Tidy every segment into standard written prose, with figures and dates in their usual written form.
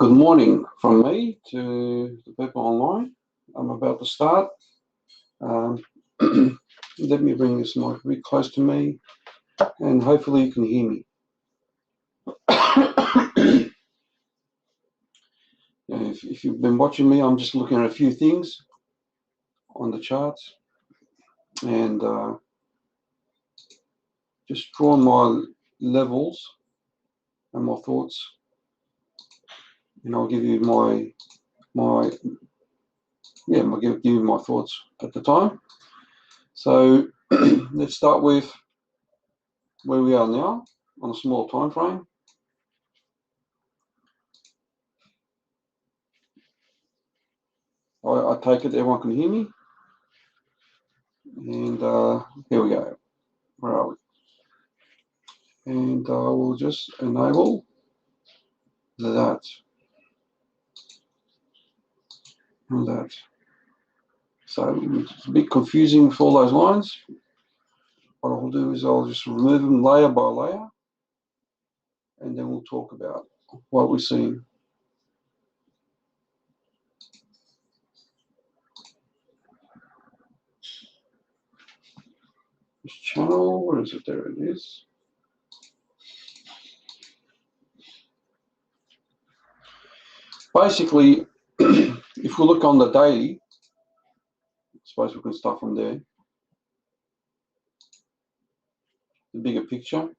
Good morning from me to the people online. I'm about to start. Let me bring this mic a bit close to me and hopefully you can hear me. If you've been watching me, I'm just looking at a few things on the charts and just drawing my levels and my thoughts, and I'll give you I'll give you my thoughts at the time. So let's start with where we are now on a small time frame. I take it everyone can hear me. And here we go. Where are we? And I will just enable that and that. So it's a bit confusing with all those lines. What I'll do is I'll just remove them layer by layer, and then we'll talk about what we're seeing. This channel, where is it? There it is. Basically, if we look on the daily, I suppose we can start from there. The bigger picture.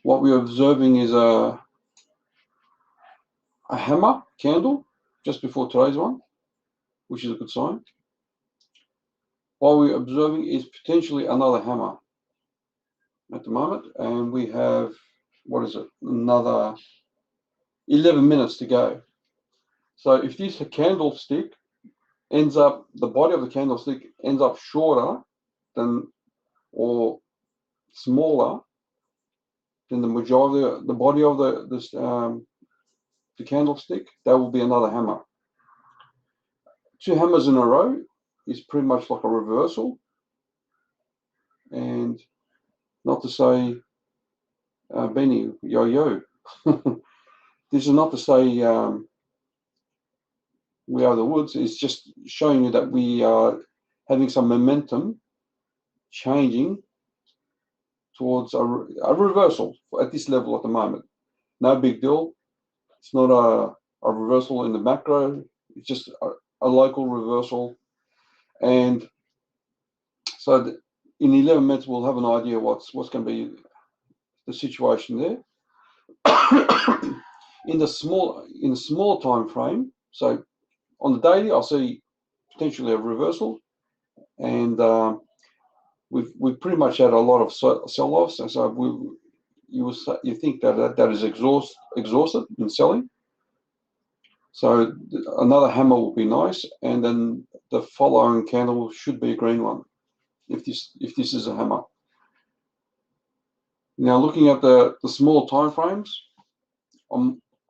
What we're observing is a hammer candle just before today's one, which is a good sign. What we're observing is potentially another hammer at the moment, and we have, what is it, another 11 minutes to go. So if this candlestick ends up, the body of the candlestick ends up shorter than or smaller than the majority, the body of the candlestick, that will be another hammer. Two hammers in a row is pretty much like a reversal, and not to say Benny yo. This is not to say we are the woods. It's just showing you that we are having some momentum changing towards a reversal at this level at the moment. No big deal. It's not a reversal in the macro. It's just a local reversal. And so in 11 minutes, we'll have an idea what's going to be the situation there. In the small time frame, so on the daily, I'll see potentially a reversal, and we've pretty much had a lot of sell-offs, and so you think that is exhausted in selling. So another hammer will be nice, and then the following candle should be a green one, if this is a hammer. Now looking at the small time frames,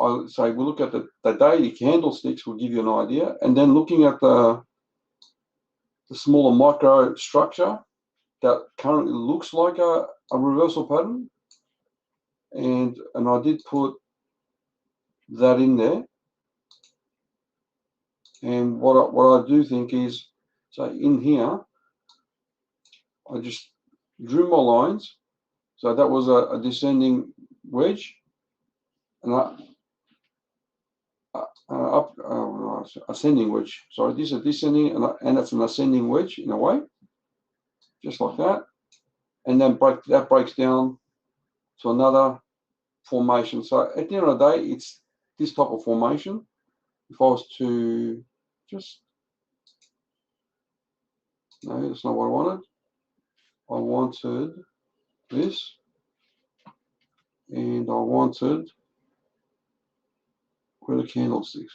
I'll say we look at the daily candlesticks will give you an idea, and then looking at the smaller micro structure that currently looks like a reversal pattern, and I did put that in there. And what I do think is, so in here, I just drew my lines. So that was a descending wedge, and ascending wedge. Sorry, this is a descending, and that's an ascending wedge in a way, just like that. And then that breaks down to another formation. So at the end of the day, it's this type of formation. If I was to just, no, that's not what I wanted. I wanted this, and I wanted, where are the candlesticks?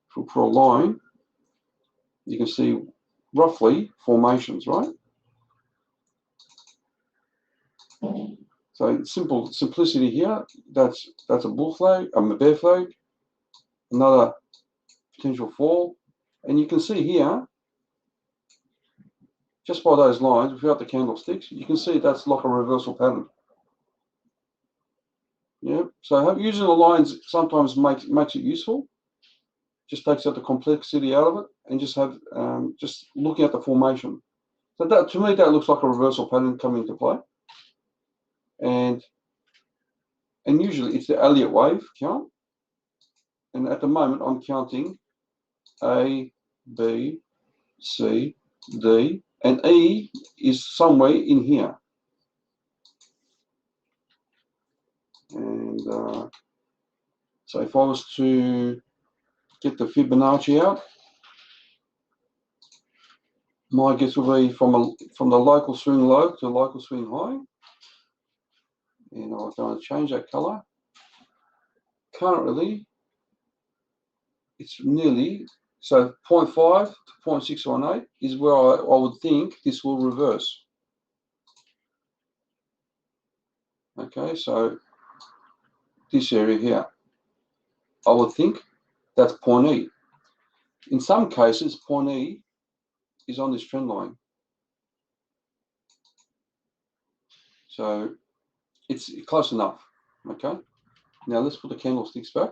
If we put a line, you can see roughly formations, right? So simplicity here, that's a bull flag, a bear flag, another potential fall, and you can see here, just by those lines, without the candlesticks, you can see that's like a reversal pattern. So using the lines sometimes makes it useful. Just takes out the complexity out of it, and just have just looking at the formation. So that, to me, that looks like a reversal pattern coming into play. And usually it's the Elliott wave count. And at the moment I'm counting A, B, C, D, and E is somewhere in here. And so if I was to get the Fibonacci out, my guess will be from the local swing low to local swing high. And I'm going to change that color. Currently, it's nearly, so 0.5 to 0.618 is where I would think this will reverse. Okay, so this area here, I would think that's point E. In some cases, point E is on this trend line. So it's close enough, okay? Now let's put the candlesticks back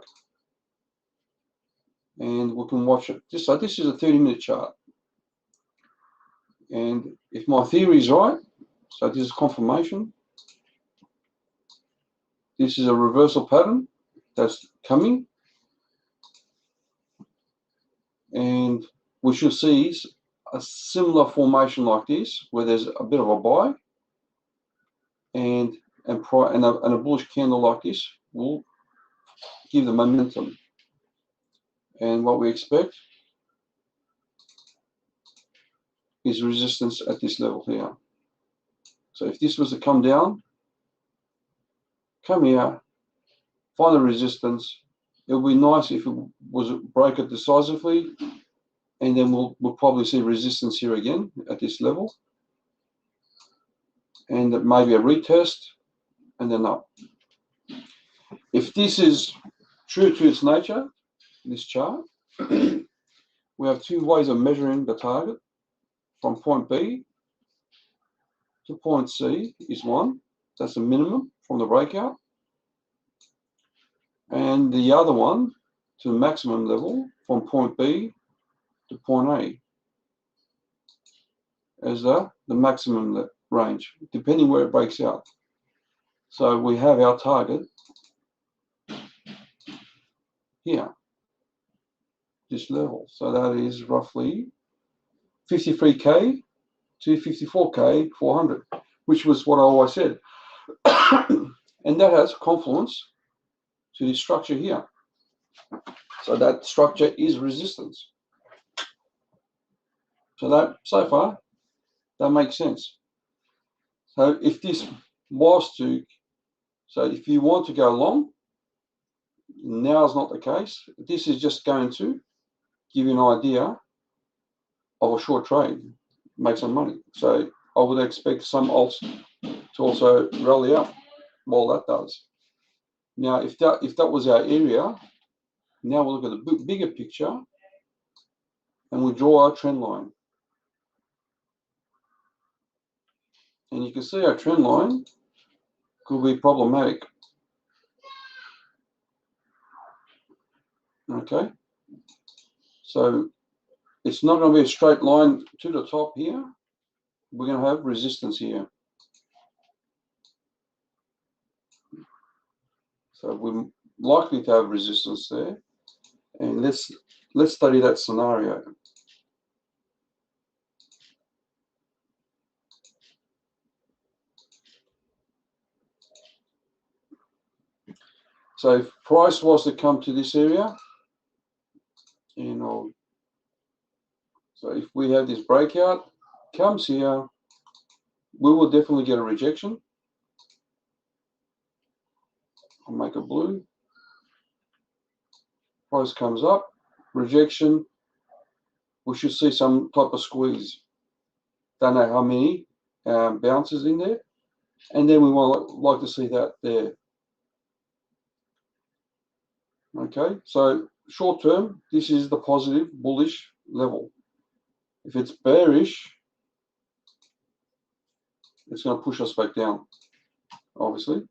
and we can watch it. So this is a 30-minute chart. And if my theory is right, so this is confirmation. This is a reversal pattern that's coming. And we should see a similar formation like this, where there's a bit of a buy, and a bullish candle like this will give the momentum. And what we expect is resistance at this level here. So if this was to come down, come here, find the resistance. It would be nice if it was break it decisively, and then we'll probably see resistance here again at this level, and maybe a retest, and then up. If this is true to its nature, this chart, we have two ways of measuring the target. From point B to point C is one. That's the minimum from the breakout. And the other one to the maximum level from point B to point A as the maximum range, depending where it breaks out. So we have our target here, this level. So that is roughly 53K to 54K 400, which was what I always said. And that has confluence to this structure here. So that structure is resistance. So that, so far, that makes sense. So if this was to, so if you want to go long, now is not the case. This is just going to give you an idea of a short trade, make some money. So I would expect some alts to also rally up while that does. Now, if that was our area, now we'll look at the bigger picture and we draw our trend line. And you can see our trend line could be problematic. Okay, so it's not going to be a straight line to the top here. We're going to have resistance here. So we're likely to have resistance there. And let's study that scenario. So if price was to come to this area, so if we have this breakout, comes here, we will definitely get a rejection. I'll make it blue. Price comes up, rejection. We should see some type of squeeze. Don't know how many bounces in there, and then we want like to see that there. Okay, so short term, this is the positive bullish level. If it's bearish, it's going to push us back down, obviously.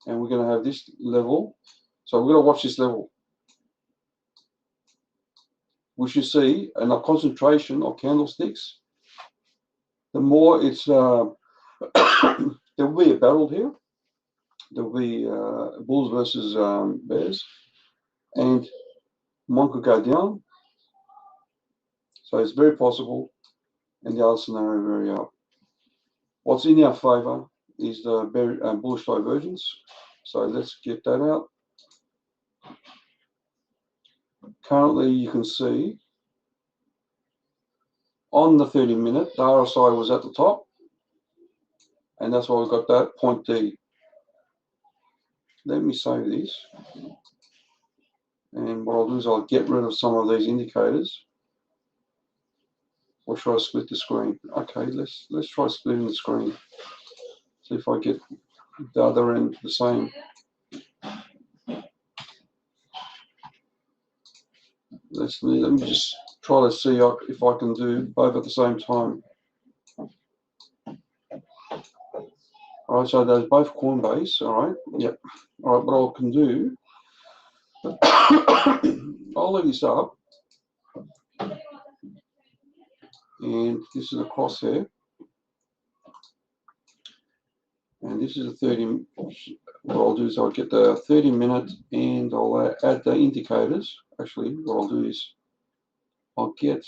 and we're going to have this level. So we're going to watch this level. We should see a concentration of candlesticks. The more it's, there will be a battle here. There will be bulls versus bears, and one could go down. So it's very possible, and the other scenario very up. What's in our favor is the bullish divergence. So let's get that out. Currently, you can see on the 30-minute, the RSI was at the top, and that's why we've got that point D. Let me save this, and what I'll do is I'll get rid of some of these indicators. Or should I split the screen? Okay, let's try splitting the screen. See if I get the other end the same. Let me just try to see if I can do both at the same time. All right, so those both Coinbase. All right, yep. All right, what I can do, I'll leave this up, and this is a crosshair, and this is a 30. What I'll do is I'll get the 30-minute, and I'll add the indicators. Actually, what I'll do is I'll get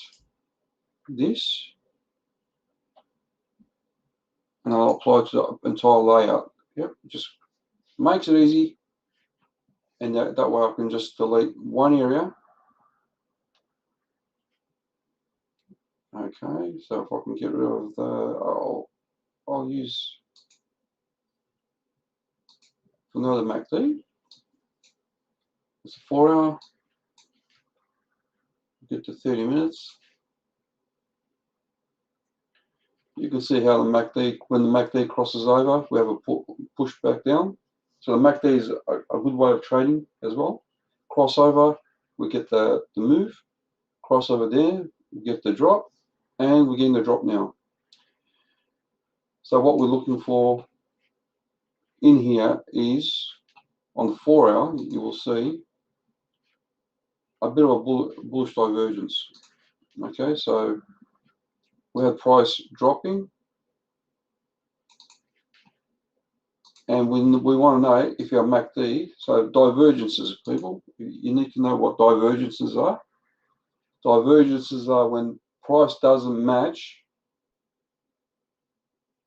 this, and I'll apply it to the entire layout. Yep, just makes it easy, and that way I can just delete one area. Okay, so if I can get rid of the, I'll use another MACD. It's a 4-hour. Get to 30 minutes. You can see how the MACD, when the MACD crosses over, we have a push back down. So the MACD is a good way of trading as well. Crossover, we get the move. Crossover there, we get the drop, and we're getting the drop now. So what we're looking for in here is, on the 4-hour, you will see a bit of a bullish divergence. Okay, so we have price dropping, and we want to know if you have MACD. So divergences, people, you need to know what divergences are. Divergences are when price doesn't match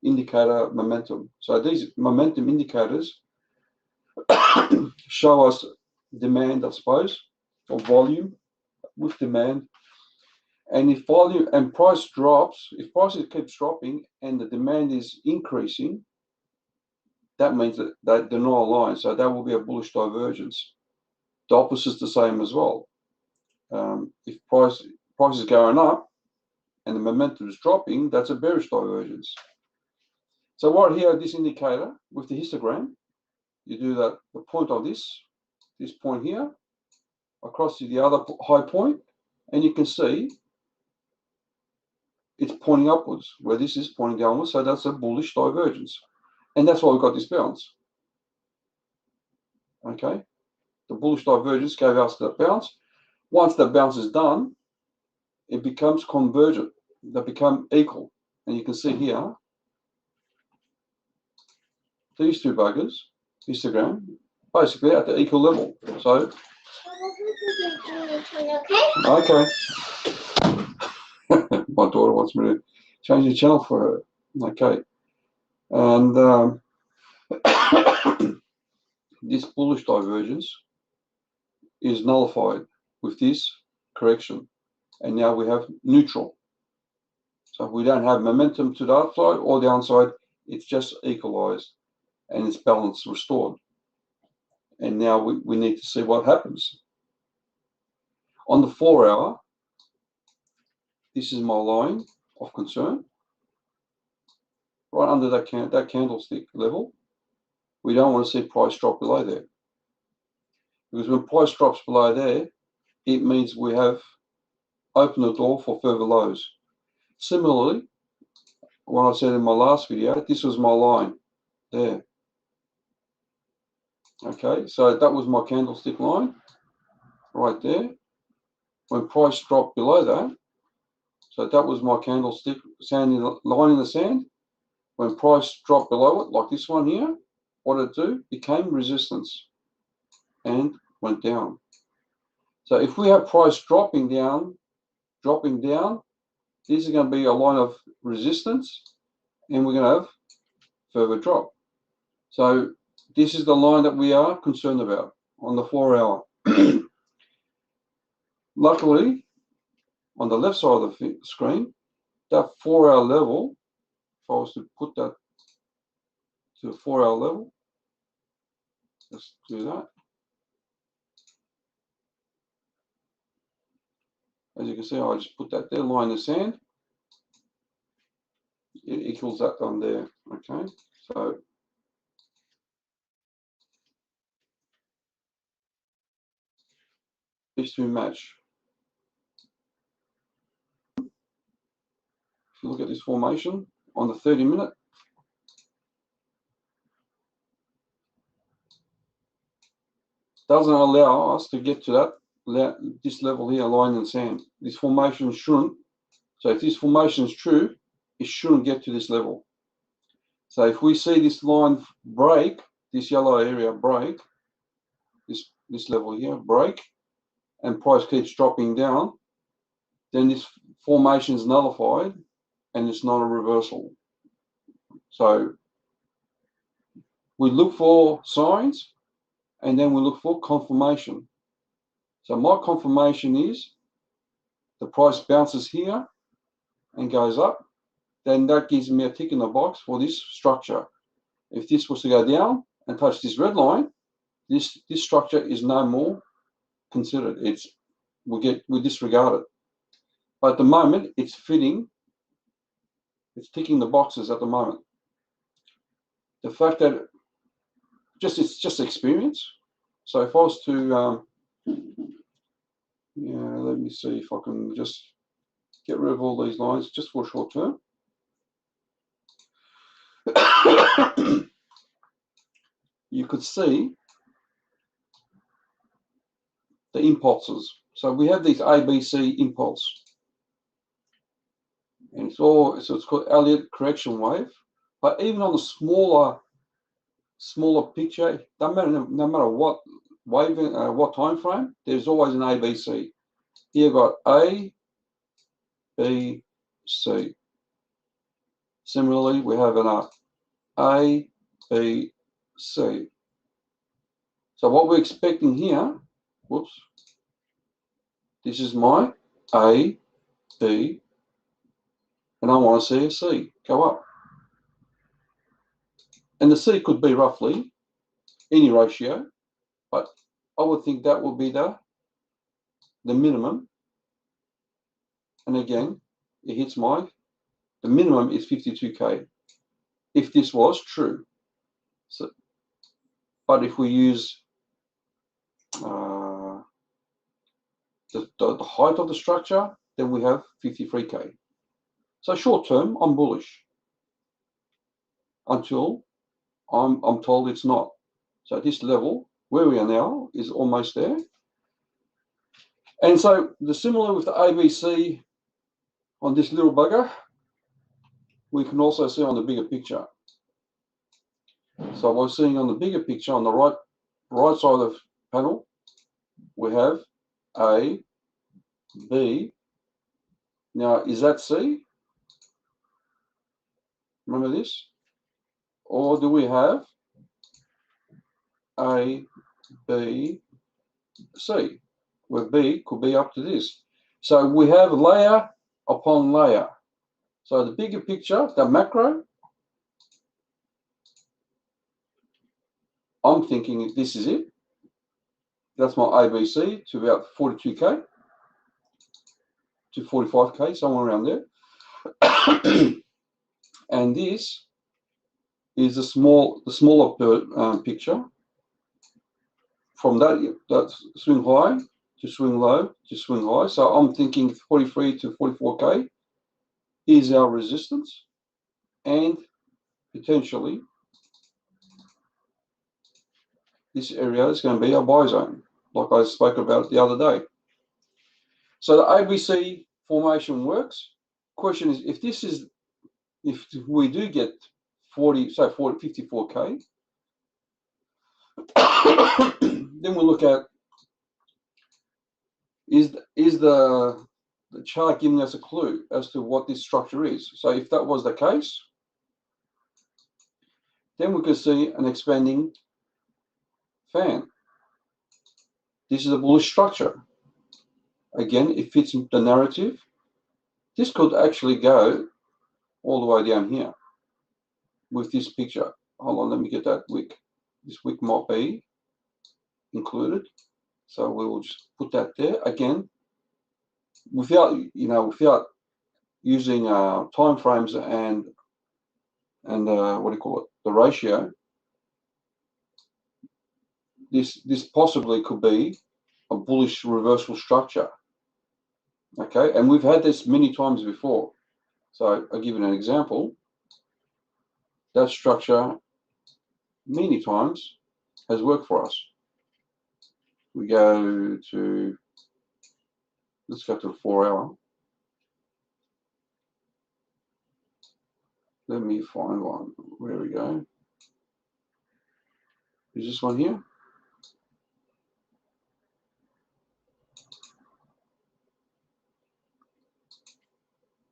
indicator momentum. So these momentum indicators show us demand, I suppose, or volume with demand. And if volume and price drops, if prices keeps dropping and the demand is increasing, that means that they're not aligned. So that will be a bullish divergence. The opposite is the same as well. If price is going up and the momentum is dropping, that's a bearish divergence. So right here, this indicator with the histogram, you do that, the point of this point here, across to the other high point, and you can see it's pointing upwards, where this is pointing downwards, so that's a bullish divergence. And that's why we've got this bounce. Okay, the bullish divergence gave us that bounce. Once that bounce is done, it becomes convergent. They become equal. And you can see here, these two buggers, histogram, basically at the equal level. So, okay. My daughter wants me to change the channel for her. Okay. And this bullish divergence is nullified with this correction. And now we have neutral. So we don't have momentum to the upside or downside, it's just equalized and it's balance restored. And now we need to see what happens. On the 4-hour, this is my line of concern. Right under that candlestick level, we don't want to see price drop below there. Because when price drops below there, it means we have opened the door for further lows. Similarly, what I said in my last video, this was my line there. Okay, so that was my candlestick line right there. When price dropped below that, so that was my candlestick line in the sand. When price dropped below it, like this one here, what did it do? Became resistance and went down. So if we have price dropping down, this is going to be a line of resistance, and we're going to have further drop. So this is the line that we are concerned about on the 4 hour. Luckily, on the left side of the screen, that 4 hour level, if I was to put that to the 4 hour level, let's do that. As you can see, I just put that there, line in the sand. It equals that on there. Okay, so these two match. If you look at this formation on the 30-minute, doesn't allow us to get to this level here, line in the sand. This formation shouldn't. So if this formation is true, it shouldn't get to this level. So if we see this line break, this yellow area break, this level here break, and price keeps dropping down, then this formation is nullified and it's not a reversal. So we look for signs and then we look for confirmation. So my confirmation is the price bounces here and goes up, then that gives me a tick in the box for this structure. If this was to go down and touch this red line, this structure is no more considered. We disregard it. But at the moment, it's fitting. It's ticking the boxes at the moment. The fact that it's just experience. So if I was to, let me see if I can just get rid of all these lines just for a short term. You could see the impulses. So we have these ABC impulse, and it's called Elliott correction wave. But even on the smaller picture, no matter what wave, what time frame, there's always an ABC. Here you've got A, B, C. Similarly, we have an A, B, C. So what we're expecting here, whoops, this is my A, B, and I want to see a C go up. And the C could be roughly any ratio, but I would think that would be the minimum. And again, it hits the minimum is 52K, if this was true. So, but if we use the height of the structure, then we have 53K. So short term, I'm bullish until I'm told it's not. So at this level, where we are now, is almost there. And so the similar with the ABC on this little bugger, we can also see on the bigger picture. So we're seeing on the bigger picture on the right side of the panel, we have A, B. Now, is that C? Remember this? Or do we have A, B, C, where B could be up to this? So we have layer upon layer. So the bigger picture, the macro, I'm thinking this is it. That's my ABC to about 42K to 45K, somewhere around there. And this is the smaller picture from that swing high to swing low to swing high. So I'm thinking 43 to 44K is our resistance, and potentially this area is going to be a buy zone, like I spoke about the other day. So the ABC formation works. Question is, if we do get 54K, then we'll look at, is the chart giving us a clue as to what this structure is? So if that was the case, then we could see an expanding fan. This is a bullish structure. Again, it fits the narrative. This could actually go all the way down here with this picture. Hold on, let me get that wick. This wick might be included. So we will just put that there. Again, without using time frames and what do you call it, the ratio, this possibly could be a bullish reversal structure. Okay, and we've had this many times before. So I'll give you an example. That structure many times has worked for us. We go to, let's go to the 4 hour. Let me find one. Where we go. Is this one here?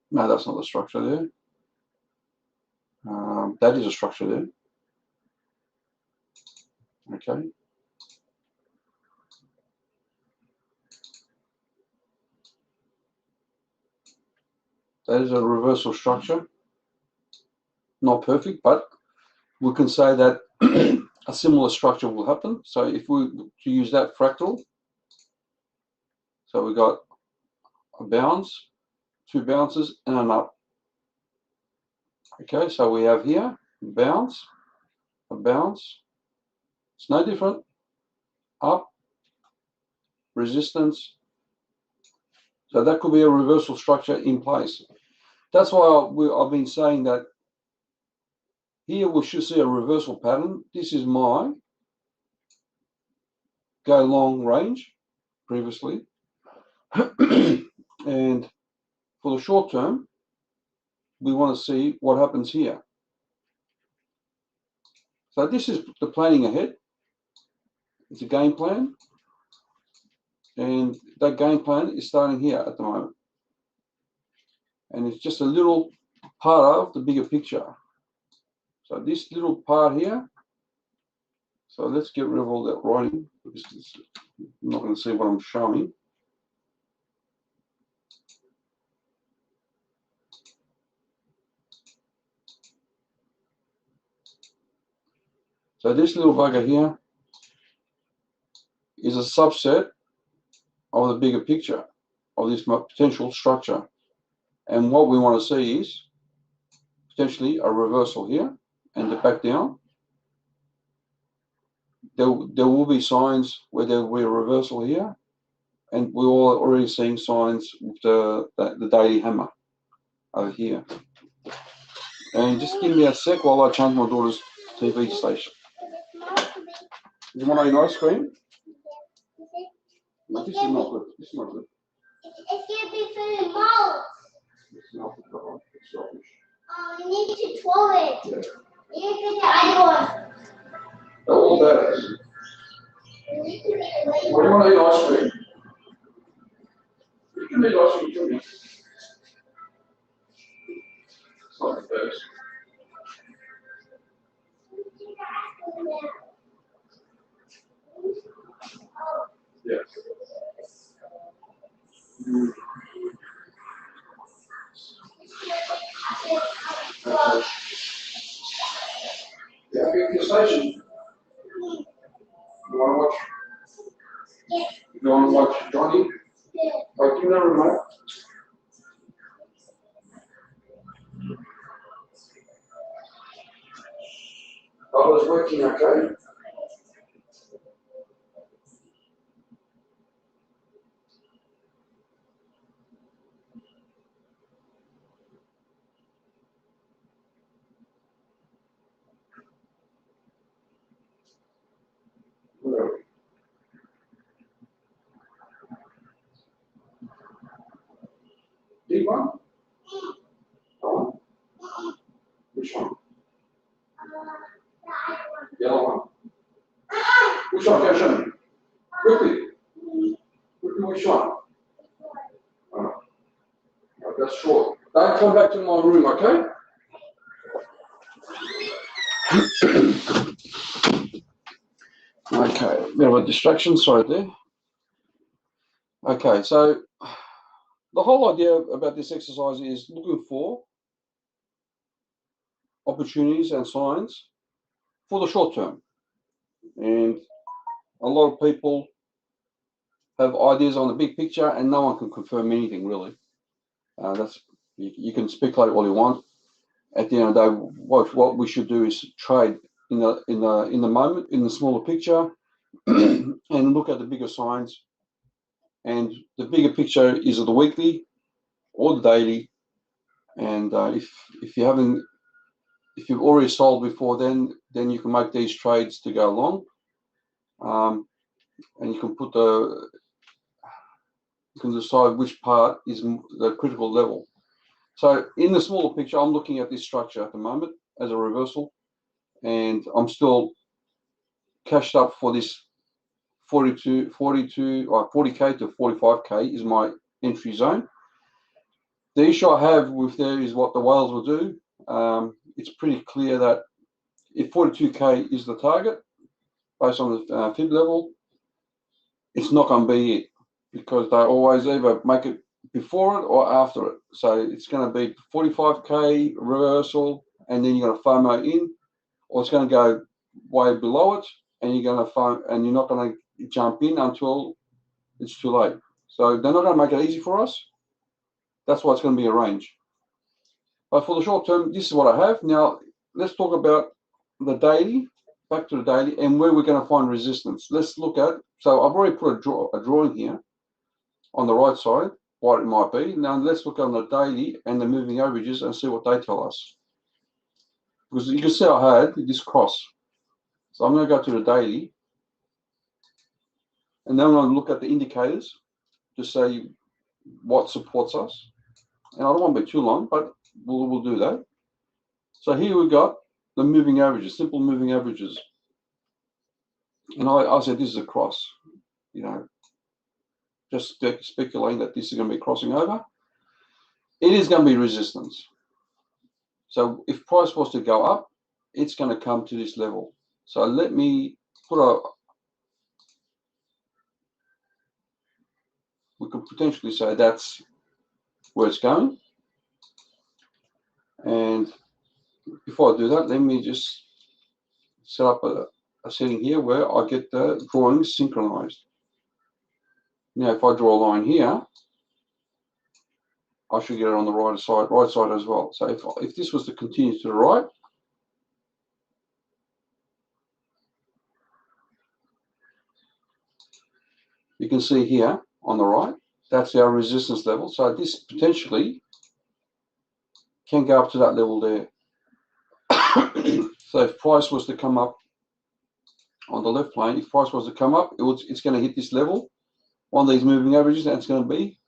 No, that's not the structure there. That is a structure there. Okay. That is a reversal structure. Not perfect, but we can say that a similar structure will happen. So if we to use that fractal, so we got a bounce, 2 bounces, and an up. Okay, so we have here a bounce. It's no different. Up, resistance. So that could be a reversal structure in place. That's why I've been saying that here we should see a reversal pattern. This is my go long range previously. And for the short term, we want to see what happens here. So this is the planning ahead. It's a game plan. And that game plan is starting here at the moment. And it's just a little part of the bigger picture. So this little part here, so let's get rid of all that writing because I'm not going to see what I'm showing. So this little bugger here is a subset of the bigger picture of this potential structure. And what we want to see is potentially a reversal here and the back down. There will be signs where there will be a reversal here, and we're already seeing signs with the daily hammer over here. And just give me a sec while I change my daughter's TV station. You want an ice cream? No, this is not good. This is not good. It's going to be for the mouth. It's not good. It's rubbish. Oh, you need to throw it. Yeah. You need to get the other one. All that is. What do you want to eat ice cream? You can eat ice cream too. It's not the best. Yeah. Yeah, get your station. You want to watch? Yeah. You want to watch Johnny? Yeah. Oh, give me the remote. I was working okay. big one? Oh, which one? Yellow one. Which one? Go show me. Quickly. Quickly, which one? Oh, that's short. Don't come back to my room, okay? Okay, bit of a distraction, sorry there. Okay, so the whole idea about this exercise is looking for opportunities and signs for the short term. And a lot of people have ideas on the big picture and no one can confirm anything really. You can speculate all you want. At the end of the day, what we should do is trade in the moment, in the smaller picture, and look at the bigger signs. And the bigger picture is the weekly or the daily. And if you've already sold before, then you can make these trades to go long, and you can decide which part is the critical level. So in the smaller picture, I'm looking at this structure at the moment as a reversal, and I'm still cashed up for this 40k to 45k is my entry zone. The issue I have with there is what the whales will do. It's pretty clear that if 42k is the target based on the fib level, it's not going to be it, because they always either make it before it or after it. So it's going to be 45k reversal, and then you're going to FOMO in, or it's going to go way below it, and you're going to FOMO, and you're not going to jump in until it's too late. So they're not going to make it easy for us. That's why it's going to be a range. But for the short term, this is what I have. Now let's talk about the daily. Back to the daily and where we're going to find resistance. Let's look at. So I've already put a drawing here on the right side, what it might be. Now let's look on the daily and the moving averages and see what they tell us. Because you can see I had this cross. So I'm going to go to the daily, and then I'm going to look at the indicators to say what supports us. And I don't want to be too long, but we'll do that. So here we've got the moving averages, simple moving averages. And I said this is a cross, just speculating that this is going to be crossing over. It is going to be resistance. So if price was to go up, it's going to come to this level. So let me we could potentially say that's where it's going. And before I do that, let me just set up a setting here where I get the drawings synchronized. Now, if I draw a line here, I should get it on the right side as well. So if this was to continue to the right, you can see here on the right, that's our resistance level. So this potentially can go up to that level there. So if price was to come up on the left plane, if price was to come up, it's going to hit this level, one of these moving averages, and it's going to be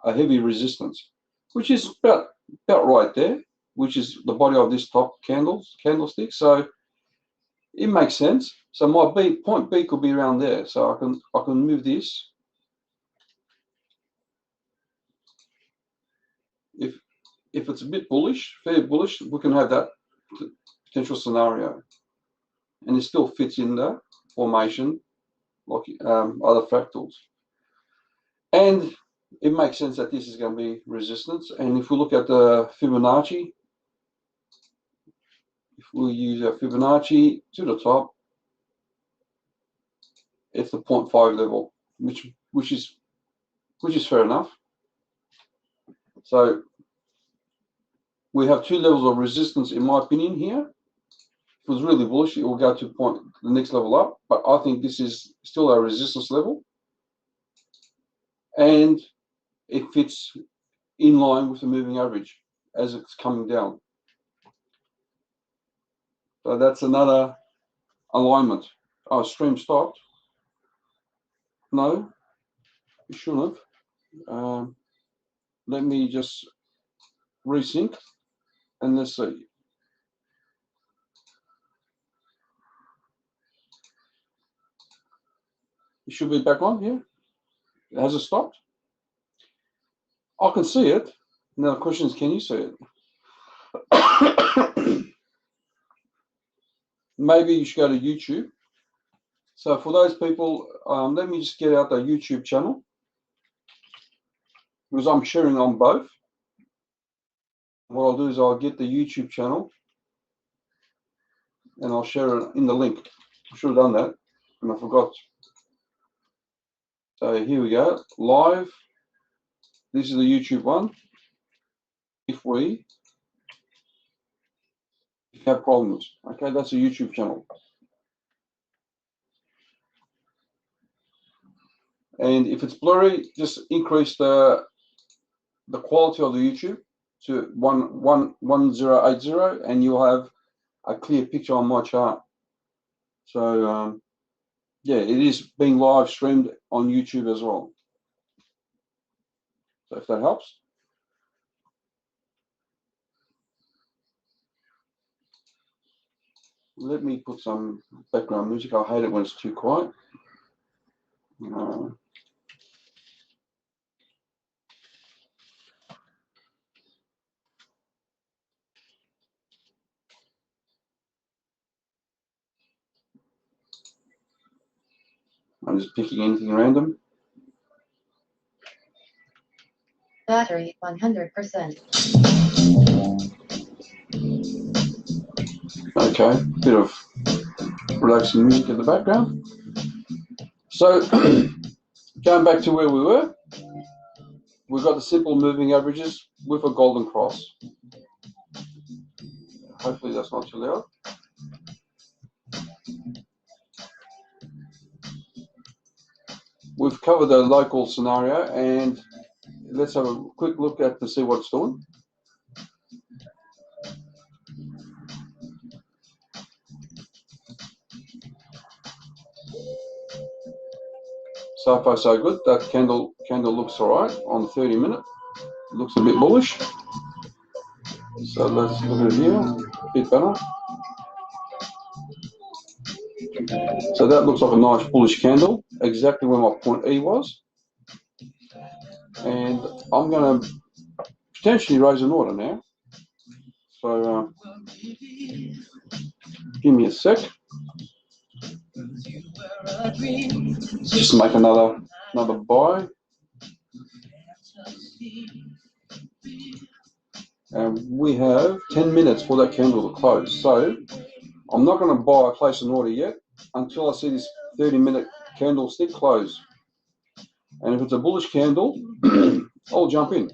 a heavy resistance, which is about right there, which is the body of this top candlestick. So it makes sense. So my point B could be around there. So I can move this. If it's a bit bullish, fair bullish, we can have that potential scenario, and it still fits in the formation like other fractals. And it makes sense that this is going to be resistance. And if we look at the Fibonacci, if we use our Fibonacci to the top, it's the 0.5 level, which is fair enough. So we have two levels of resistance, in my opinion, here. If it was really bullish, it will go to the next level up, but I think this is still a resistance level, and it fits in line with the moving average as it's coming down. So that's another alignment. Oh, stream stopped. No, it shouldn't have. let me just resync and let's see. It should be back on here. Has it stopped? I can see it. Now the question is, can you see it? Maybe you should go to YouTube. So for those people, let me just get out the YouTube channel because I'm sharing on both. What I'll do is I'll get the YouTube channel and I'll share it in the link. I should have done that and I forgot. So here we go, live. This is the YouTube one. If we have problems, okay, that's a YouTube channel. And if it's blurry, just increase the quality of the YouTube to 1080, and you'll have a clear picture on my chart. So yeah, it is being live streamed on YouTube as well. So if that helps. Let me put some background music. I hate it when it's too quiet. I'm just picking anything random. Battery 100%. Okay, bit of relaxing music in the background. So going back to where we were, we've got the simple moving averages with a golden cross. Hopefully that's not too loud. We've covered the local scenario, and let's have a quick look at to see what it's doing. So far so good. That candle looks all right on the 30-minute. Looks a bit bullish. So let's look at it here, a bit better. So that looks like a nice bullish candle, exactly where my point E was. And I'm going to potentially raise an order now. So give me a sec. Just make another buy. And we have 10 minutes for that candle to close. So I'm not going to buy, place an order yet until I see this 30-minute candlestick close. And if it's a bullish candle, I'll jump in.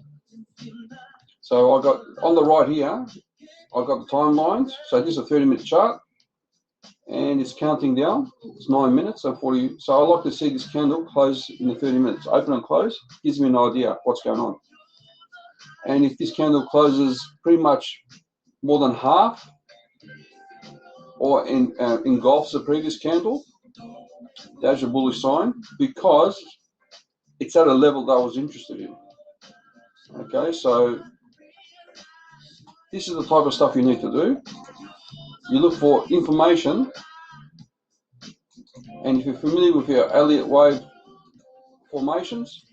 So I got on the right here, I've got the timelines. So this is a 30-minute chart, and it's counting down. It's 9 minutes and 40. So I like to see this candle close in the 30 minutes. Open and close gives me an idea what's going on. And if this candle closes pretty much more than half, or engulfs the previous candle, that's a bullish sign because it's at a level that I was interested in. Okay, so this is the type of stuff you need to do. You look for information, and if you're familiar with your Elliott wave formations,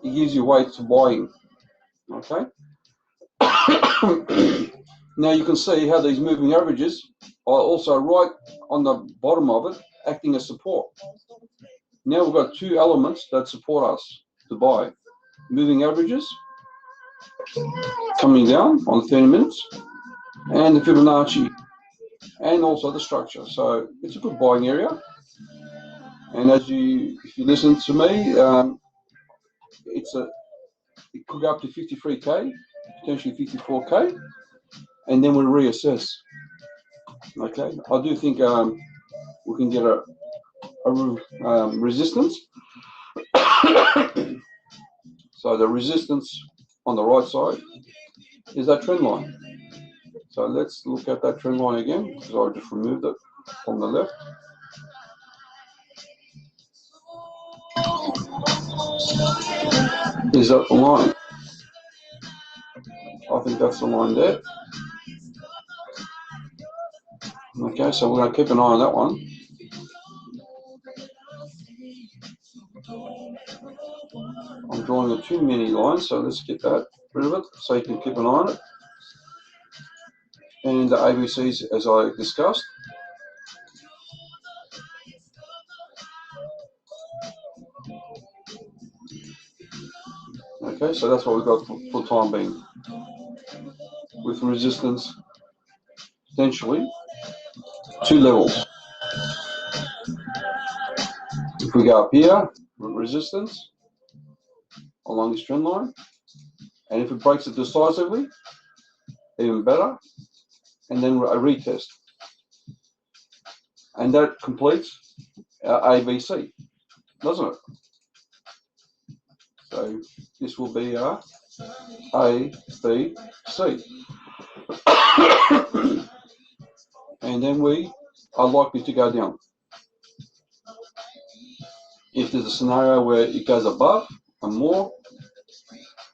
it gives you weight to buying. Okay. Now you can see how these moving averages are also right on the bottom of it, acting as support. Now we've got two elements that support us to buy. Moving averages coming down on 30 minutes, and the Fibonacci, and also the structure. So it's a good buying area. And if you listen to me, it could go up to 53k, potentially 54k, and then we'll reassess. Okay, I do think we can get a resistance. So the resistance on the right side is that trend line. So let's look at that trend line again, because I just removed it from the left. Is that the line? I think that's the line there. Okay, so we're going to keep an eye on that one. I'm drawing a too many lines, so let's get that rid of it so you can keep an eye on it. And the ABCs, as I discussed. Okay, so that's what we've got for time being. With resistance, potentially, 2 levels. If we go up here, resistance, along this trend line, and if it breaks it decisively, even better, and then a retest. And that completes our ABC, doesn't it? So this will be our A, B, C. And then we are likely to go down. If there's a scenario where it goes above and more,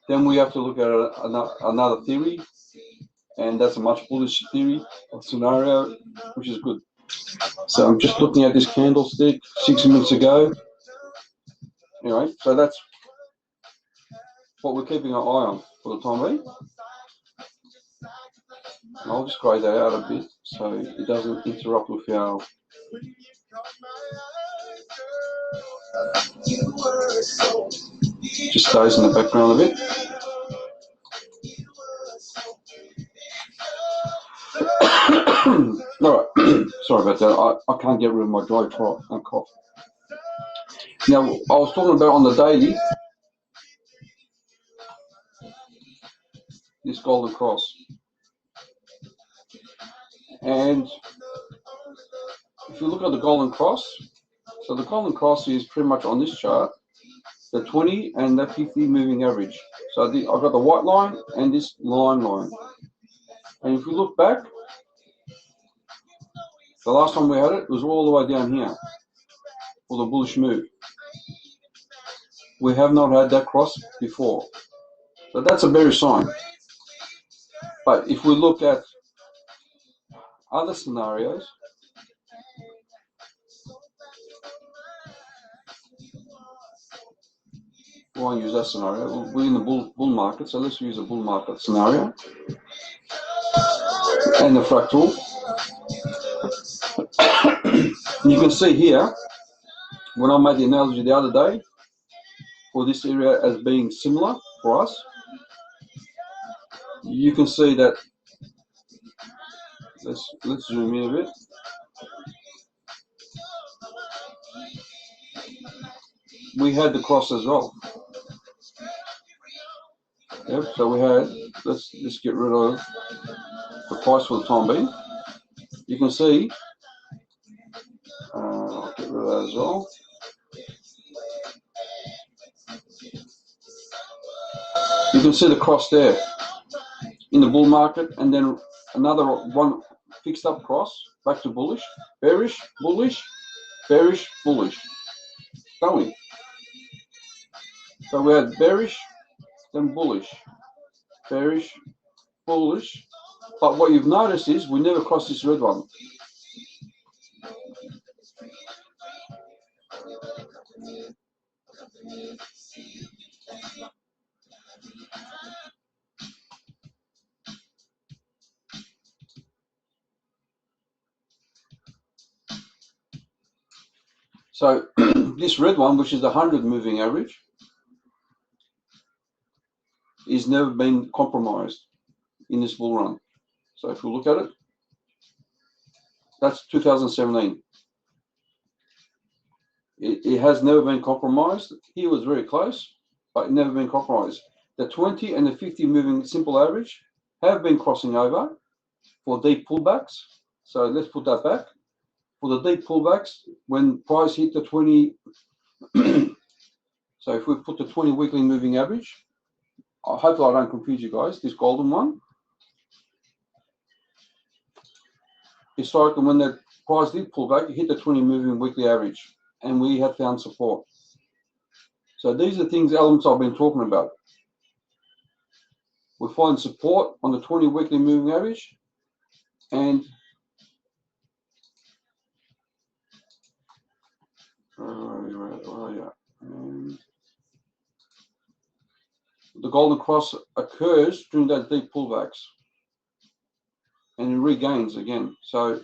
then we have to look at another theory, and that's a much bullish theory of scenario, which is good. So I'm just looking at this candlestick 6 minutes ago. Anyway, so that's what we're keeping our eye on for the time being. And I'll just grey that out a bit so it doesn't interrupt with our just stays in the background a bit. All right, sorry about that. I can't get rid of my dry cough. Now, I was talking about on the daily, this golden cross. And if you look at the golden cross, so the golden cross is pretty much on this chart, the 20 and the 50 moving average. So I've got the white line and this line. And if you look back, the last time we had it was all the way down here for the bullish move. We have not had that cross before. So that's a bearish sign. But if we look at other scenarios, we won't use that scenario. We're in the bull market, so let's use a bull market scenario. And the fractal. You can see here, when I made the analogy the other day, for this area as being similar for us, you can see that, let's zoom in a bit. We had the cross as well. Yep, so we had, let's get rid of the price for the time being. You can see, I'll get rid of that as well. You can see the cross there in the bull market, and then another one fixed up cross back to bullish, bearish, bullish, bearish, bullish, don't we? So we had bearish, then bullish, bearish, bullish. But what you've noticed is we never crossed this red one. So this red one, which is the 100 moving average, is never been compromised in this bull run. So if we look at it, that's 2017. It has never been compromised. Here was very close, but never been compromised. The 20 and the 50 moving simple average have been crossing over for deep pullbacks. So let's put that back. For the deep pullbacks, when price hit the 20, so if we put the 20 weekly moving average, hopefully I don't confuse you guys, this golden one, historically when the price did pull back, it hit the 20 moving weekly average, and we had found support. So these are things, elements I've been talking about. We find support on the 20 weekly moving average, and the golden cross occurs during that deep pullbacks, and it regains again. So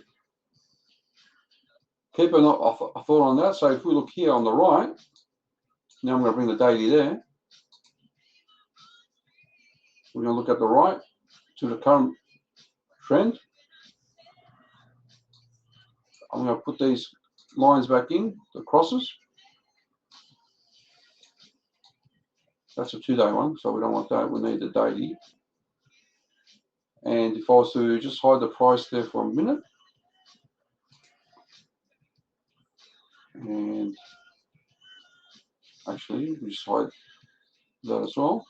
keep a thought on that. So if we look here on the right, now I'm going to bring the daily there. We're going to look at the right to the current trend. I'm going to put these lines back in, the crosses. That's a 2-day one, so we don't want that. We need the daily. And if I was to just hide the price there for a minute, and actually we just hide that as well.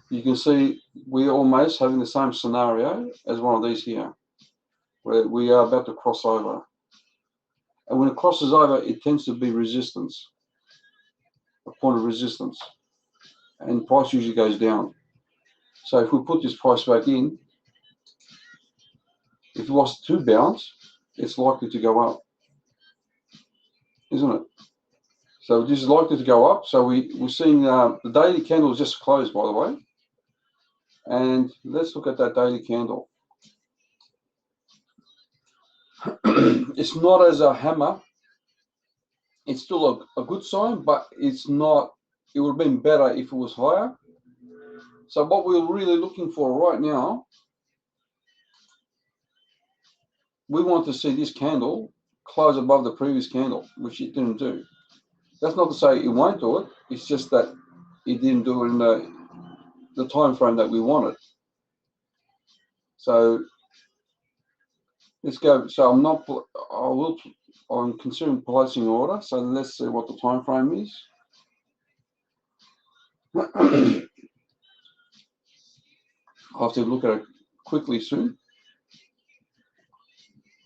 You can see we're almost having the same scenario as one of these here, where we are about to cross over. And when it crosses over, it tends to be resistance, a point of resistance, and price usually goes down. So if we put this price back in, if it was to bounce, it's likely to go up, isn't it? So this is likely to go up. So we're seeing the daily candle just closed, by the way. And let's look at that daily candle. It's not as a hammer. It's still a good sign, but it's not. It would have been better if it was higher. So what we're really looking for right now, we want to see this candle close above the previous candle, which it didn't do. That's not to say it won't do it. It's just that it didn't do it in the time frame that we wanted. So let's go. So I'm considering placing an order. So let's see what the time frame is. I'll have to look at it quickly soon.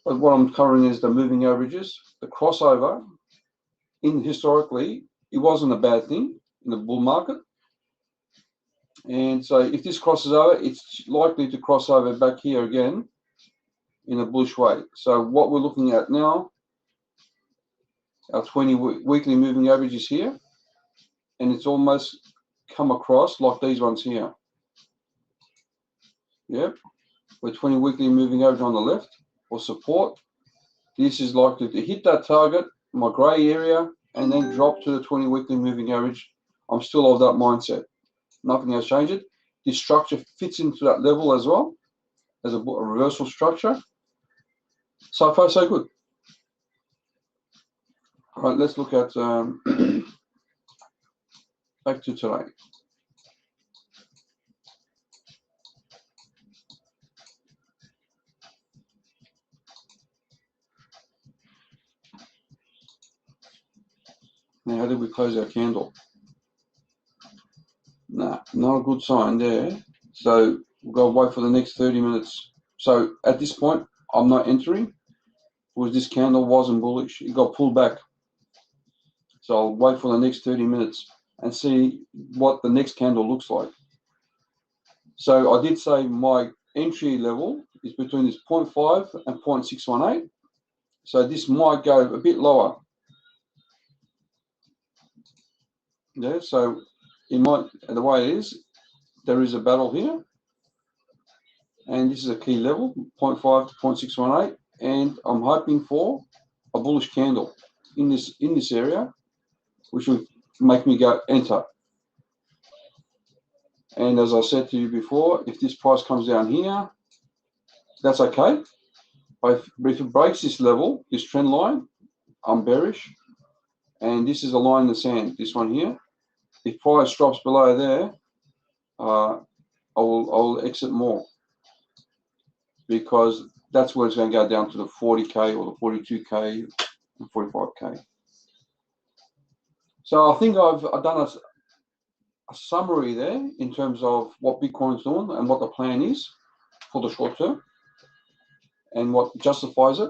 But what I'm covering is the moving averages. The crossover, historically, it wasn't a bad thing in the bull market. And so if this crosses over, it's likely to cross over back here again in a bullish way. So what we're looking at now, our 20 weekly moving averages here, and it's almost come across like these ones here. Yep, with 20 weekly moving average on the left for support. This is likely to hit that target, my grey area, and then drop to the 20 weekly moving average. I'm still of that mindset. Nothing has changed. This structure fits into that level as well as a reversal structure. So far, so good. All right, let's look at back to today. Now, how did we close our candle? Nah, not a good sign there. So we'll go wait for the next 30 minutes. So at this point, I'm not entering because this candle wasn't bullish. It got pulled back. So I'll wait for the next 30 minutes and see what the next candle looks like. So I did say my entry level is between this 0.5 and 0.618. So this might go a bit lower. Yeah, so it might, the way it is, there is a battle here. And this is a key level, 0.5 to 0.618. And I'm hoping for a bullish candle in this area, which will make me go enter. And as I said to you before, if this price comes down here, that's okay. But if it breaks this level, this trend line, I'm bearish. And this is a line in the sand, this one here. If price drops below there, I will exit more, because that's where it's going to go down to the 40K or the 42K and 45K. So I think I've done a summary there in terms of what Bitcoin's doing and what the plan is for the short term and what justifies it.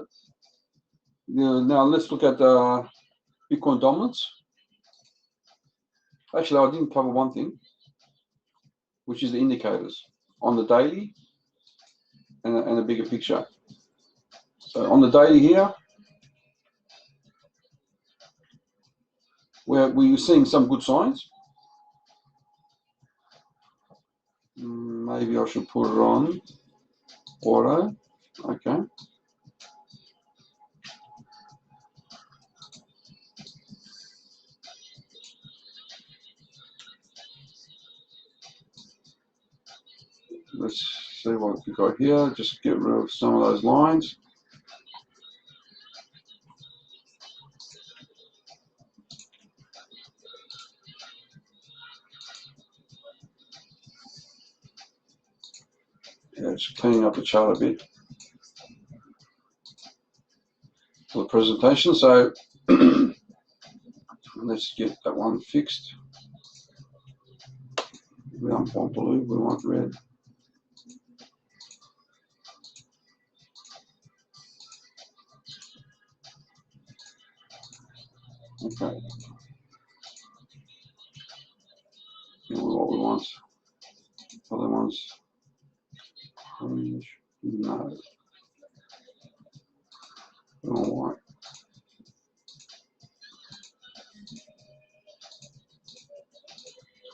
Now let's look at Bitcoin dominance. Actually, I didn't cover one thing, which is the indicators on the daily and a bigger picture. So on the daily here, we're seeing some good signs. Maybe I should put it on auto. Okay. Let's see what we got here. Just get rid of some of those lines. Yeah, just cleaning up the chart a bit for the presentation. So let's get that one fixed. We don't want blue, we want red. Okay. What we want. Other ones. Orange. No. We want white.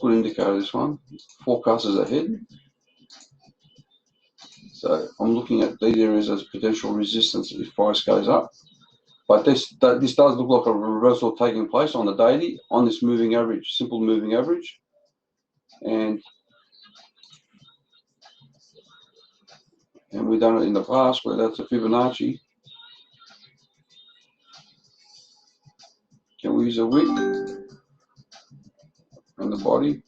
Good indicator, this one. Forecast is ahead. So I'm looking at these areas as potential resistance if price goes up. But this does look like a reversal taking place on the daily on this moving average, simple moving average. And we've done it in the past where that's a Fibonacci. Can we use a wick and the body?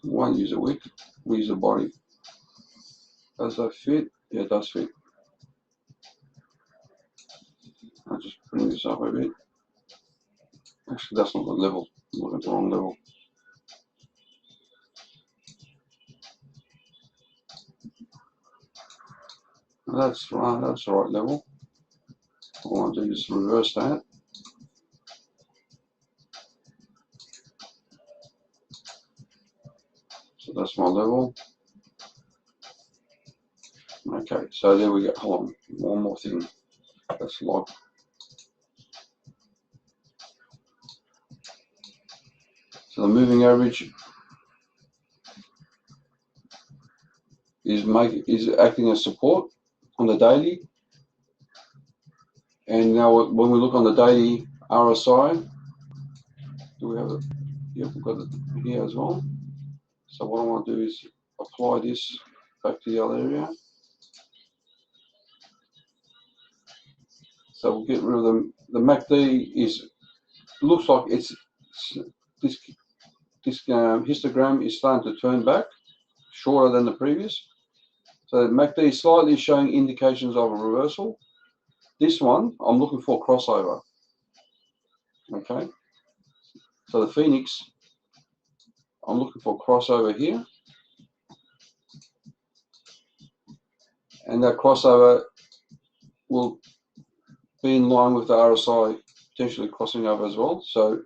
We won't use a wick, we use a body. Does that fit? Yeah, it does fit. I'll just bring this up a bit. Actually, that's not the level. I'm looking at the wrong level. That's right, that's the right level. What I want to do is reverse that. So that's my level. Okay, so there we go. Hold on, one more thing. That's log. So the moving average is acting as support on the daily. And now when we look on the daily RSI, do we have it? Yeah, we've got it here as well. So what I want to do is apply this back to the other area. So we'll get rid of them. The MACD looks like this histogram is starting to turn back, shorter than the previous. So the MACD is slightly showing indications of a reversal. This one, I'm looking for crossover. Okay. So the Phoenix, I'm looking for crossover here. And that crossover will be in line with the RSI potentially crossing over as well. So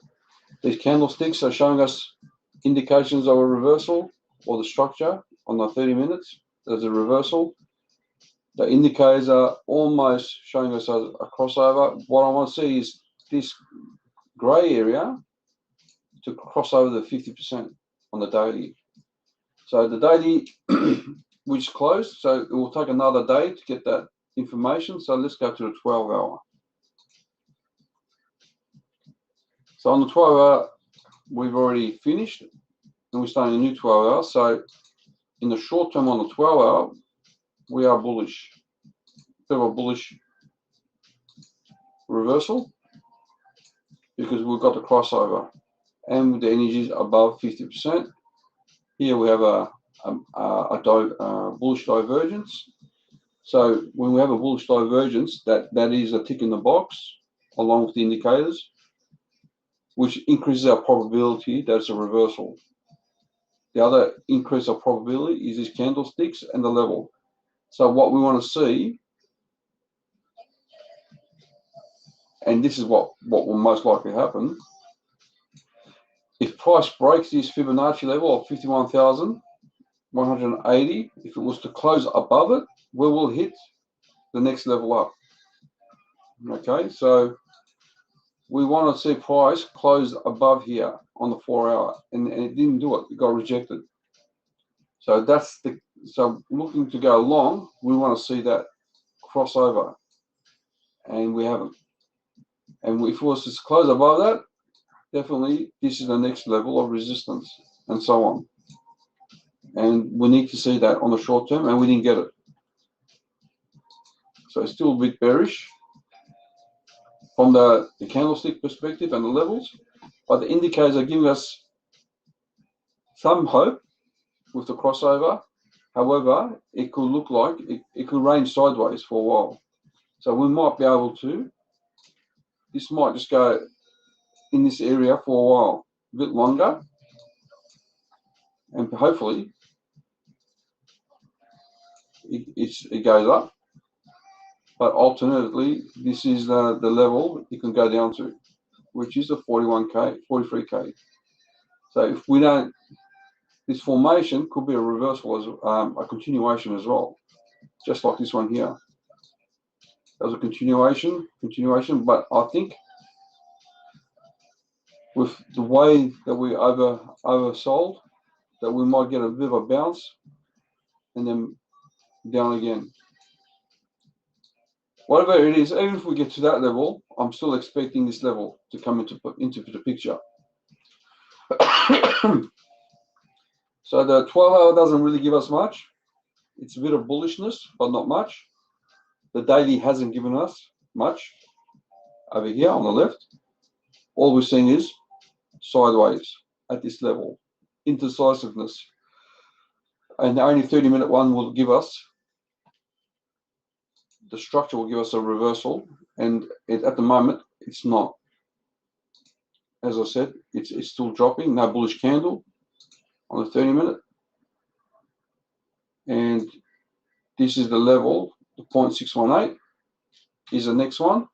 these candlesticks are showing us indications of a reversal, or the structure on the 30 minutes. There's a reversal. The indicators are almost showing us a crossover. What I want to see is this grey area to cross over the 50% on the daily. So the daily, which closed, so it will take another day to get that information. So let's go to the 12-hour. So on the 12-hour, we've already finished, and we're starting a new 12-hour. So in the short term on the 12-hour, we are bullish. Bit of a bullish reversal because we've got the crossover and with the energies above 50%. Here we have a bullish divergence. So when we have a bullish divergence, that is a tick in the box along with the indicators, which increases our probability that it's a reversal. the other increase of probability is these candlesticks and the level. So what we want to see, and this is what will most likely happen, if price breaks this Fibonacci level of 51,180, if it was to close above it, we will hit the next level up. Okay, so we want to see price close above here on the 4 hour, and it didn't do it. It got rejected. So so looking to go long, we want to see that crossover, and we haven't. And if it was to close above that, definitely this is the next level of resistance, and so on. And we need to see that on the short term, and we didn't get it. So it's still a bit bearish from the candlestick perspective and the levels, but the indicators are giving us some hope with the crossover. However, it could look like it could range sideways for a while. So we might be able to, this might just go in this area for a while, a bit longer, and hopefully it goes up. But alternatively, this is the level it can go down to, which is the 41K, 43K. So if we don't, this formation could be a reversal, as a continuation as well, just like this one here. That was a continuation, but I think with the way that we oversold, that we might get a bit of a bounce and then down again. Whatever it is, even if we get to that level, I'm still expecting this level to come into the picture. So the 12-hour doesn't really give us much. It's a bit of bullishness, but not much. The daily hasn't given us much over here on the left. All we've seen is sideways at this level, indecisiveness. And the only 30-minute one will give us, the structure will give us a reversal, and at the moment, it's not. As I said, it's still dropping, no bullish candle on the 30-minute. And this is the level, the 0.618 is the next one.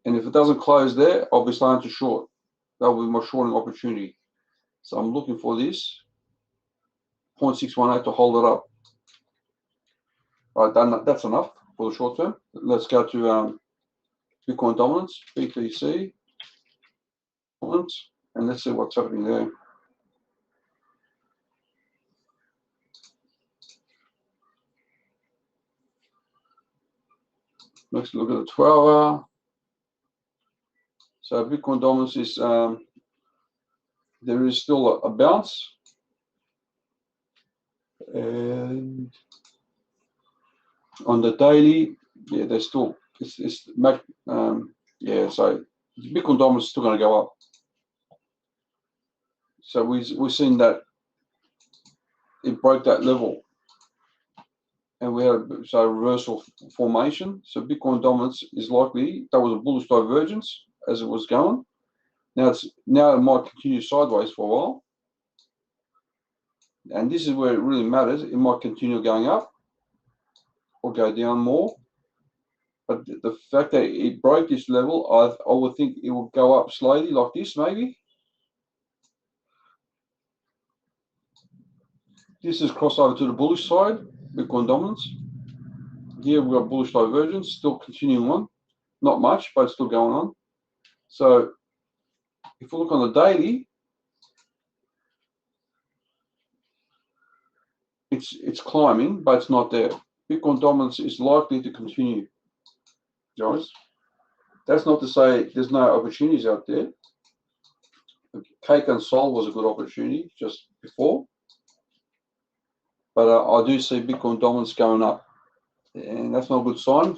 And if it doesn't close there, I'll be starting to short. That will be my shorting opportunity. So I'm looking for this 0.618 to hold it up. All right, that's enough for the short term. Let's go to Bitcoin dominance, BTC dominance, and let's see what's happening there. Let's look at the 12-hour. So Bitcoin dominance is, there is still a bounce. And on the daily, yeah, there's still, yeah, so Bitcoin dominance is still going to go up. So we've seen that it broke that level, and we had a reversal formation. So Bitcoin dominance is likely, that was a bullish divergence as it was going. Now it might continue sideways for a while, and this is where it really matters. It might continue going up or go down more, but the fact that it broke this level, I would think it will go up slowly like this maybe. This is crossover to the bullish side, Bitcoin dominance. Here we've got bullish divergence still continuing on, not much, but it's still going on. So if we look on the daily, it's climbing, but it's not there. Bitcoin dominance is likely to continue, guys. That's not to say there's no opportunities out there. Cake and Sol was a good opportunity just before, but I do see Bitcoin dominance going up, and that's not a good sign.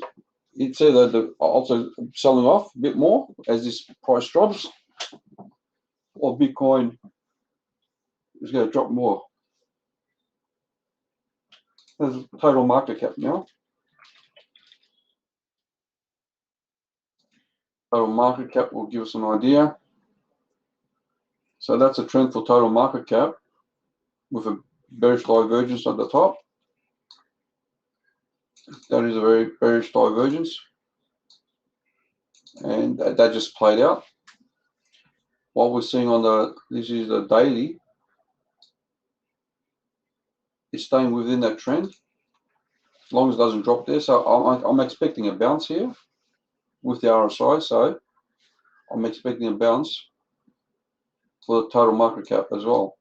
It's either also selling off a bit more as this price drops, or Bitcoin is going to drop more. There's total market cap now. Total market cap will give us an idea. So that's a trend for total market cap. with a bearish divergence at the top. That is a very bearish divergence, and that just played out. What we're seeing on this is the daily, is staying within that trend, as long as it doesn't drop there. So I'm expecting a bounce here with the RSI, so I'm expecting a bounce for the total market cap as well.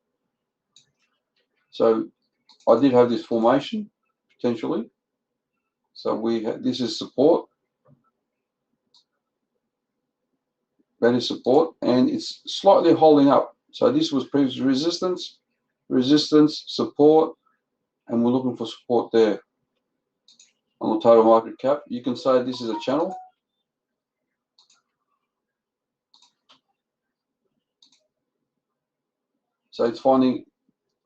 So I did have this formation potentially. So this is support. That is support, and it's slightly holding up. So this was previous resistance, support, and we're looking for support there on the total market cap. You can say this is a channel. So it's finding.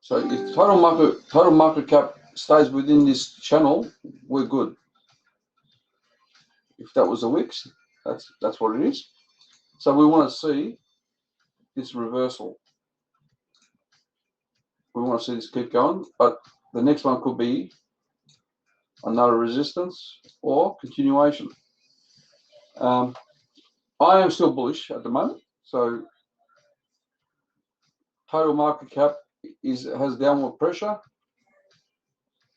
So if total market cap stays within this channel, we're good. If that was a wicks, that's what it is. So we want to see this reversal. We want to see this keep going, but the next one could be another resistance or continuation. I am still bullish at the moment. So total market cap has downward pressure,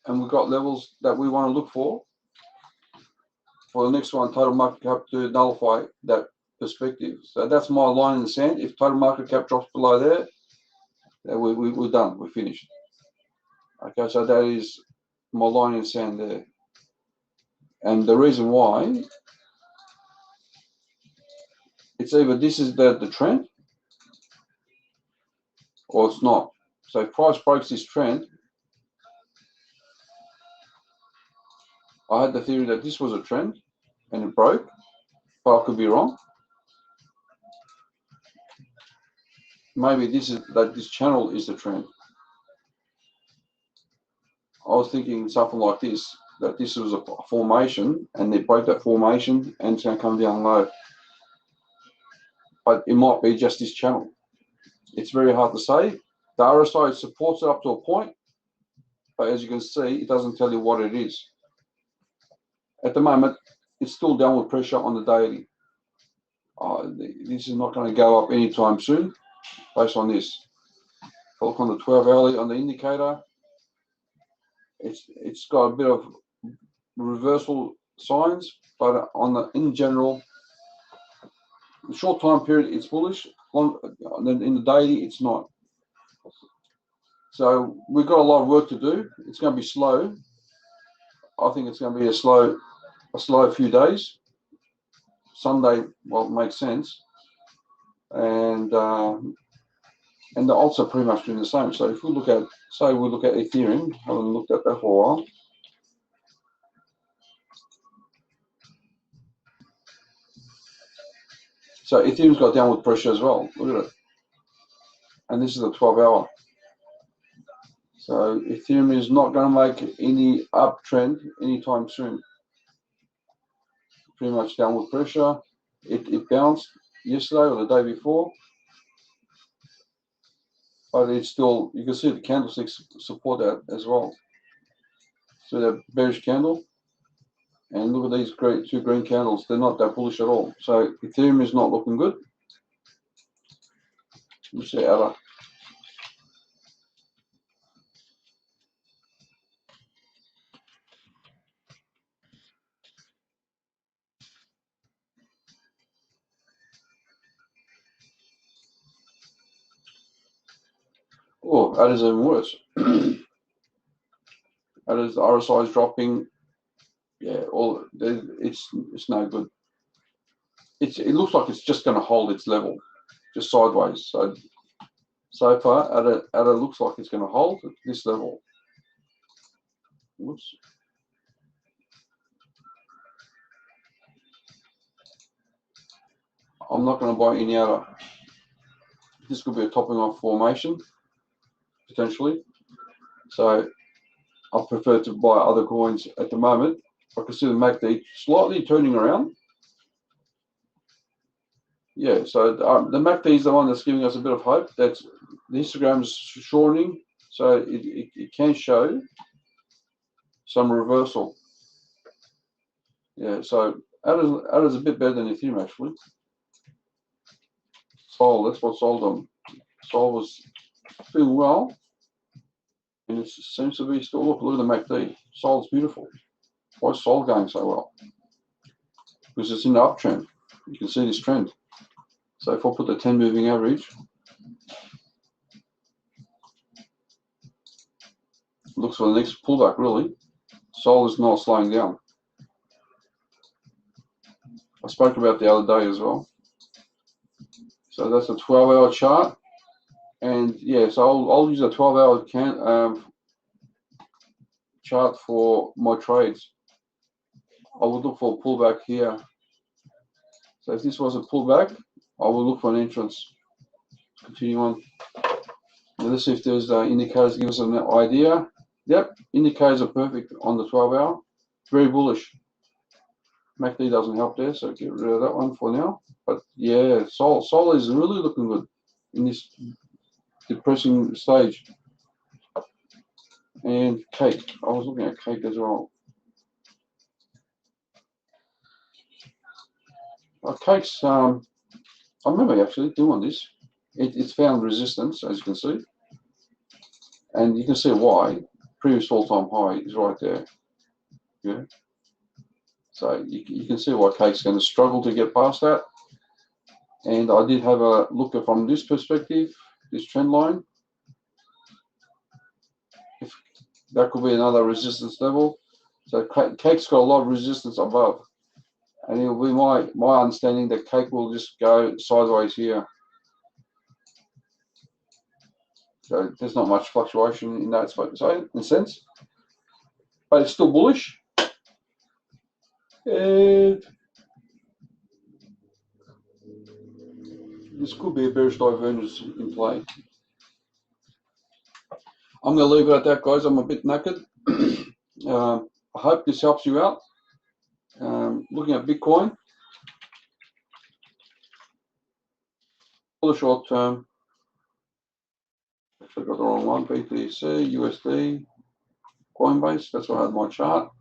and we've got levels that we want to look for the next one, total market cap, to nullify that perspective. So that's my line in the sand. If total market cap drops below there, we're done. We're finished. Okay, so that is my line in the sand there. And the reason why, it's either this is the trend or it's not. So if price breaks this trend, I had the theory that this was a trend and it broke, but I could be wrong. Maybe this channel is the trend. I was thinking something like this, that this was a formation and they broke that formation and it's going to come down low. But it might be just this channel. It's very hard to say. The RSI supports it up to a point, but as you can see, it doesn't tell you what it is. At the moment, it's still downward pressure on the daily. This is not going to go up anytime soon based on this. If I look on the 12 hourly on the indicator, it's got a bit of reversal signs, but in general, the short time period it's bullish. In the daily, it's not. So we've got a lot of work to do. It's going to be slow. I think it's going to be a slow few days. Sunday, well, it makes sense, and they're also pretty much doing the same. So if we look at, say, we look at Ethereum, haven't looked at that for a while. So Ethereum's got downward pressure as well. Look at it, and this is the 12-hour. So Ethereum is not going to make any uptrend anytime soon. Pretty much downward pressure. It bounced yesterday or the day before, but it's still, you can see the candlesticks support that as well. So that bearish candle, and look at these two green candles. They're not that bullish at all. So Ethereum is not looking good. Let's see ADA. Oh, that is even worse. That is, the RSI is dropping. Yeah, it's no good. It looks like it's just going to hold its level, just sideways. So far, ADA looks like it's going to hold at this level. Whoops. I'm not going to buy any ADA. This could be a topping off formation, potentially. So I prefer to buy other coins at the moment. I can see the MACD slightly turning around. Yeah, so the MACD is the one that's giving us a bit of hope. That's the histogram's shortening, So it can show some reversal. Yeah, so ADA is a bit better than Ethereum actually. Sol, that's what Sol done. Sol was doing well, and it seems to be still, look at the MACD. Sol's beautiful. Why is Sol going so well? Because it's in the uptrend. You can see this trend. So if I put the 10 moving average, looks for the next pullback really. Sol is not slowing down. I spoke about the other day as well. So that's a 12-hour chart, and yeah, so I'll use a 12-hour chart for my trades. I would look for a pullback here. So if this was a pullback, I will look for an entrance. Continue on. Now let's see if there's indicators to give us an idea. Yep, indicators are perfect on the 12-hour. Very bullish. MACD doesn't help there, so get rid of that one for now. But yeah, Sol is really looking good in this depressing stage. And cake, I was looking at cake as well. Cake's, I remember actually doing this. It's found resistance, as you can see, and you can see why. Previous all-time high is right there. Yeah. So you can see why Cake's going to struggle to get past that. And I did have a look at from this perspective, this trend line. If that could be another resistance level. So Cake's got a lot of resistance above, and it'll be my understanding that Cake will just go sideways here. So there's not much fluctuation in that space, so in a sense, but it's still bullish. And this could be a bearish divergence in play. I'm going to leave it at that, guys. I'm a bit knackered. I hope this helps you out. Looking at Bitcoin for the short term. Actually got the wrong one. BTC, USD, Coinbase. That's where I had my chart.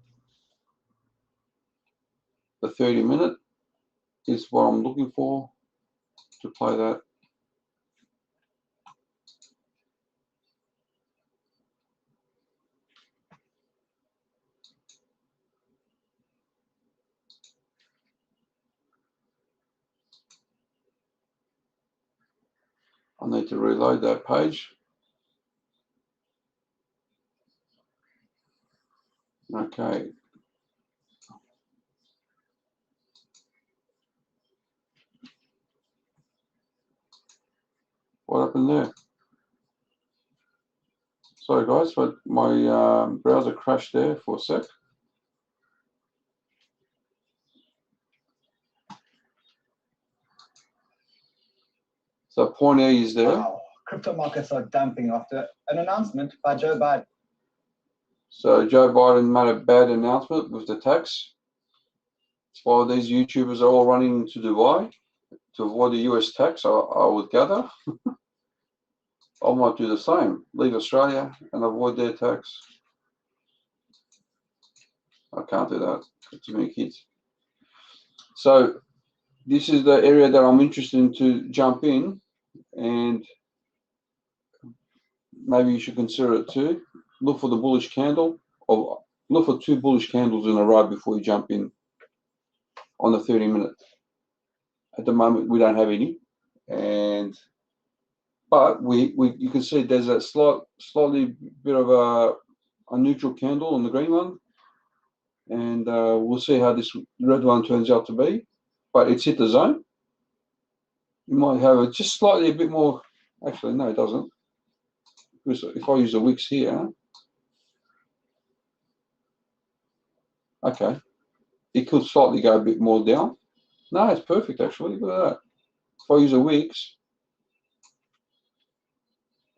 The 30-minute is what I'm looking for to play that. I need to reload that page. Okay. What happened there? Sorry guys, but my browser crashed there for a sec. So point A is there. Wow, crypto markets are dumping after an announcement by Joe Biden. So Joe Biden made a bad announcement with the tax. That's why these YouTubers are all running to Dubai to avoid the US tax, I would gather. I might do the same. Leave Australia and avoid their tax. I can't do that. Got too many kids. So this is the area that I'm interested in to jump in, and maybe you should consider it too. Look for the bullish candle, or look for 2 bullish candles in a row before you jump in on the 30-minute. At the moment, we don't have any, but you can see there's a slightly bit of a neutral candle on the green one, and we'll see how this red one turns out to be. But it's hit the zone. You might have it just slightly a bit more. Actually, no, it doesn't. Because if I use the wicks here, okay, it could slightly go a bit more down. No, it's perfect actually. Look at that. If I use the wicks,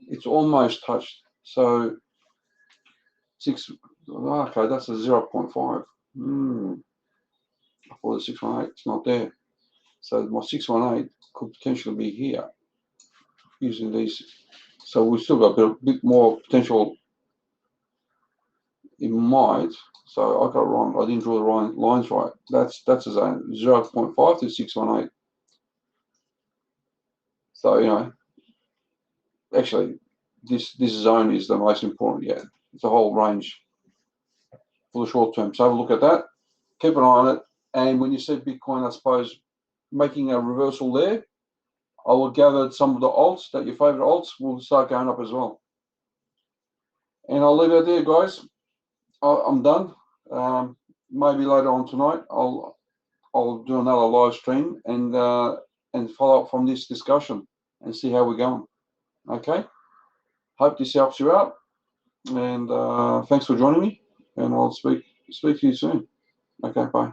it's almost touched. So 6. Okay, that's a 0.5. I thought the 618. It's not there. So my 618 could potentially be here using these So we've still got a bit more potential in mind. So I got it wrong. I didn't draw the right lines right. That's a zone 0.5 to 618. So actually, this zone is the most important. Yeah, it's a whole range for the short term. So have a look at that. Keep an eye on it. And when you see Bitcoin, I suppose, making a reversal there, I will gather some of the alts that your favorite alts will start going up as well. And I'll leave it there, guys. I'm done. Maybe later on tonight, I'll do another live stream and follow up from this discussion and see how we're going. Okay. Hope this helps you out. And thanks for joining me. And I'll speak to you soon. Okay. Bye.